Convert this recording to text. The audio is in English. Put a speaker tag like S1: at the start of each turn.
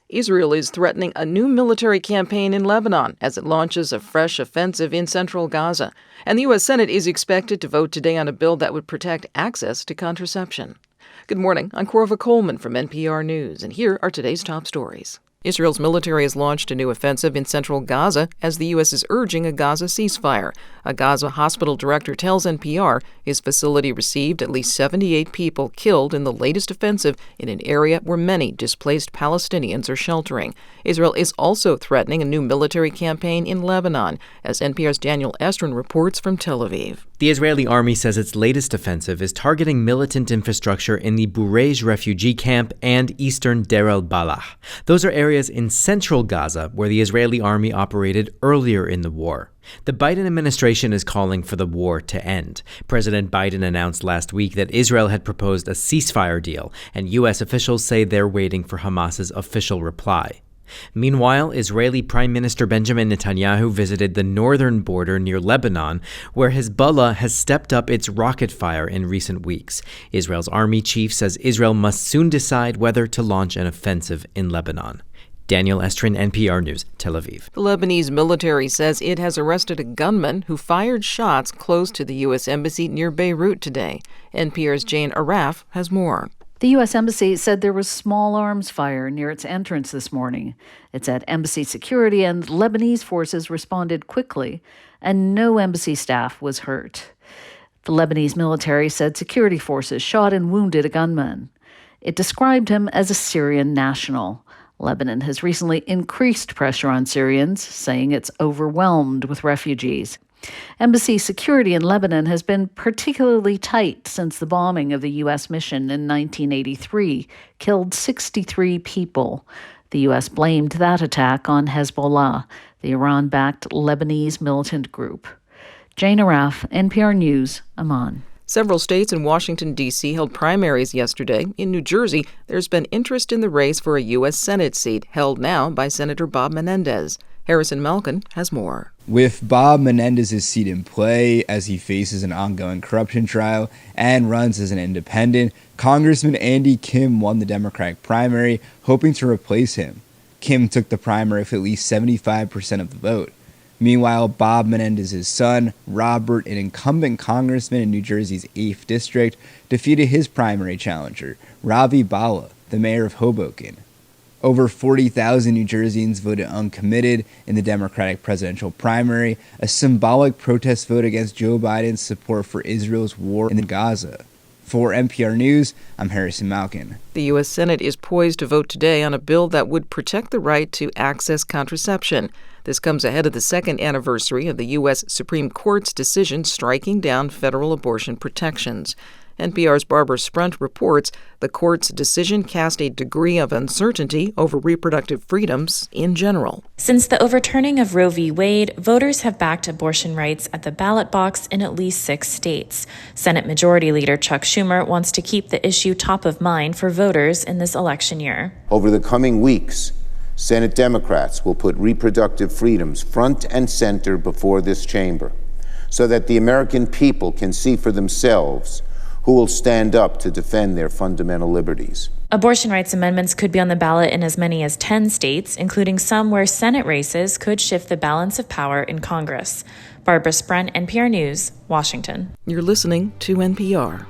S1: Israel is threatening a new military campaign in Lebanon as it launches a fresh offensive in central Gaza. And the U.S. Senate is expected to vote today on a bill that would protect access to contraception. Good morning. I'm Corva Coleman from NPR News, and here are today's top stories. Israel's military has launched a new offensive in central Gaza as the U.S. is urging a Gaza ceasefire. A Gaza hospital director tells NPR his facility received at least 78 people killed in the latest offensive in an area where many displaced Palestinians are sheltering. Israel is also threatening a new military campaign in Lebanon, as NPR's Daniel Estrin reports from Tel Aviv.
S2: The Israeli army says its latest offensive is targeting militant infrastructure in the Burej refugee camp and eastern Deir el-Balah. Those are areas in central Gaza where the Israeli army operated earlier in the war. The Biden administration is calling for the war to end. President Biden announced last week that Israel had proposed a ceasefire deal, and U.S. officials say they're waiting for Hamas's official reply. Meanwhile, Israeli Prime Minister Benjamin Netanyahu visited the northern border near Lebanon, where Hezbollah has stepped up its rocket fire in recent weeks. Israel's army chief says Israel must soon decide whether to launch an offensive in Lebanon. Daniel Estrin, NPR News, Tel Aviv.
S1: The Lebanese military says it has arrested a gunman who fired shots close to the U.S. Embassy near Beirut today. NPR's Jane Araf has more.
S3: The U.S. Embassy said there was small arms fire near its entrance this morning. It said embassy security and Lebanese forces responded quickly, and no embassy staff was hurt. The Lebanese military said security forces shot and wounded a gunman. It described him as a Syrian national. Lebanon has recently increased pressure on Syrians, saying it's overwhelmed with refugees. Embassy security in Lebanon has been particularly tight since the bombing of the U.S. mission in 1983 killed 63 people. The U.S. blamed that attack on Hezbollah, the Iran-backed Lebanese militant group. Jane Araf, NPR News, Amman.
S1: Several states in Washington, D.C. held primaries yesterday. In New Jersey, there's been interest in the race for a U.S. Senate seat, held now by Senator Bob Menendez. Harrison Malkin has more.
S4: With Bob Menendez's seat in play as he faces an ongoing corruption trial and runs as an independent, Congressman Andy Kim won the Democratic primary, hoping to replace him. Kim took the primary with at least 75% of the vote. Meanwhile, Bob Menendez's son, Robert, an incumbent congressman in New Jersey's 8th District, defeated his primary challenger, Ravi Bala, the mayor of Hoboken. Over 40,000 New Jerseyans voted uncommitted in the Democratic presidential primary, a symbolic protest vote against Joe Biden's support for Israel's war in Gaza. For NPR News, I'm Harrison Malkin.
S1: The U.S. Senate is poised to vote today on a bill that would protect the right to access contraception. This comes ahead of the second anniversary of the U.S. Supreme Court's decision striking down federal abortion protections. NPR's Barbara Sprunt reports the court's decision cast a degree of uncertainty over reproductive freedoms in general.
S5: Since the overturning of Roe v. Wade, voters have backed abortion rights at the ballot box in at least 6 states. Senate Majority Leader Chuck Schumer wants to keep the issue top of mind for voters in this election year.
S6: Over the coming weeks, Senate Democrats will put reproductive freedoms front and center before this chamber so that the American people can see for themselves who will stand up to defend their fundamental liberties.
S5: Abortion rights amendments could be on the ballot in as many as 10 states, including some where Senate races could shift the balance of power in Congress. Barbara Sprunt, NPR News, Washington.
S1: You're listening to NPR.